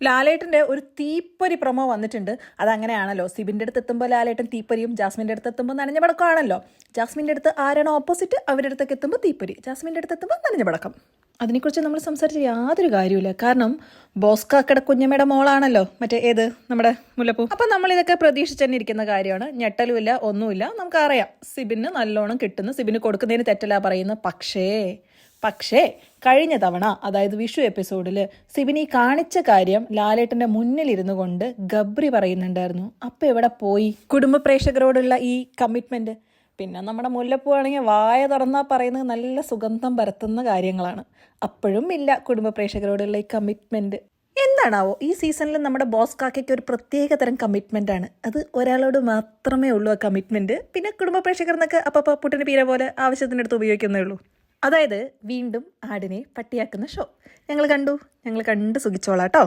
ലാലേട്ടൻ്റെ ഒരു തീപ്പൊരി പ്രൊമോ വന്നിട്ടുണ്ട്. അതങ്ങനെയാണല്ലോ, സിബിൻ്റെ അടുത്ത് എത്തുമ്പോൾ ലാലേട്ടൻ തീപ്പൊരിയും, ജാസ്മിൻ്റെ അടുത്ത് എത്തുമ്പോൾ നനഞ്ഞ പടക്കമാണല്ലോ. ജാസ്മിൻ്റെ അടുത്ത് ആരാണോ ഓപ്പോസിറ്റ് അവരുടെ അടുത്തേക്ക് എത്തുമ്പോൾ തീപ്പൊരി, ജാസ്മിൻ്റെ അടുത്ത് എത്തുമ്പോൾ നനഞ്ഞ പടക്കം. അതിനെക്കുറിച്ച് നമ്മൾ സംസാരിച്ച് യാതൊരു കാര്യമില്ല. കാരണം ബോസ്കാക്കയുടെ കുഞ്ഞമ്മയുടെ മോളാണല്ലോ ഏത് നമ്മുടെ മുല്ലപ്പൂ. അപ്പം നമ്മളിതൊക്കെ പ്രതീക്ഷിച്ച് തന്നെ ഇരിക്കുന്ന കാര്യമാണ്. ഞെട്ടലുമില്ല, ഒന്നുമില്ല. നമുക്കറിയാം സിബിന് നല്ലോണം കിട്ടുന്നു, സിബിന് കൊടുക്കുന്നതിന് തെറ്റല്ല പറയുന്നത്. പക്ഷേ കഴിഞ്ഞ തവണ, അതായത് വിഷു എപ്പിസോഡിൽ സിബിനി കാണിച്ച കാര്യം ലാലേട്ടൻ്റെ മുന്നിലിരുന്നു കൊണ്ട് ഗബ്രി പറയുന്നുണ്ടായിരുന്നു. അപ്പം എവിടെ പോയി കുടുംബ പ്രേക്ഷകരോടുള്ള ഈ കമ്മിറ്റ്മെൻറ്റ്? പിന്നെ നമ്മുടെ മുല്ലപ്പൂ ആണെങ്കിൽ വായ തുറന്നാൽ പറയുന്നത് നല്ല സുഗന്ധം പരത്തുന്ന കാര്യങ്ങളാണ്. അപ്പോഴും ഇല്ല കുടുംബ പ്രേക്ഷകരോടുള്ള ഈ കമ്മിറ്റ്മെൻറ്റ്. എന്താണാവോ ഈ സീസണിൽ നമ്മുടെ ബോസ് കാക്കയ്ക്ക് ഒരു പ്രത്യേക തരം കമ്മിറ്റ്മെൻ്റ് ആണ്. അത് ഒരാളോട് മാത്രമേ ഉള്ളൂ ആ കമ്മിറ്റ്മെൻറ്റ്. പിന്നെ കുടുംബ പ്രേക്ഷകർ എന്നൊക്കെ അപ്പം പുട്ടിന് പീര പോലെ ആവശ്യത്തിനടുത്ത് ഉപയോഗിക്കുന്നേ ഉള്ളൂ. അതായത് വീണ്ടും ആടിനെ പട്ടിയാക്കുന്ന ഷോ ഞങ്ങൾ കണ്ട് സുഖിച്ചോളാം കേട്ടോ.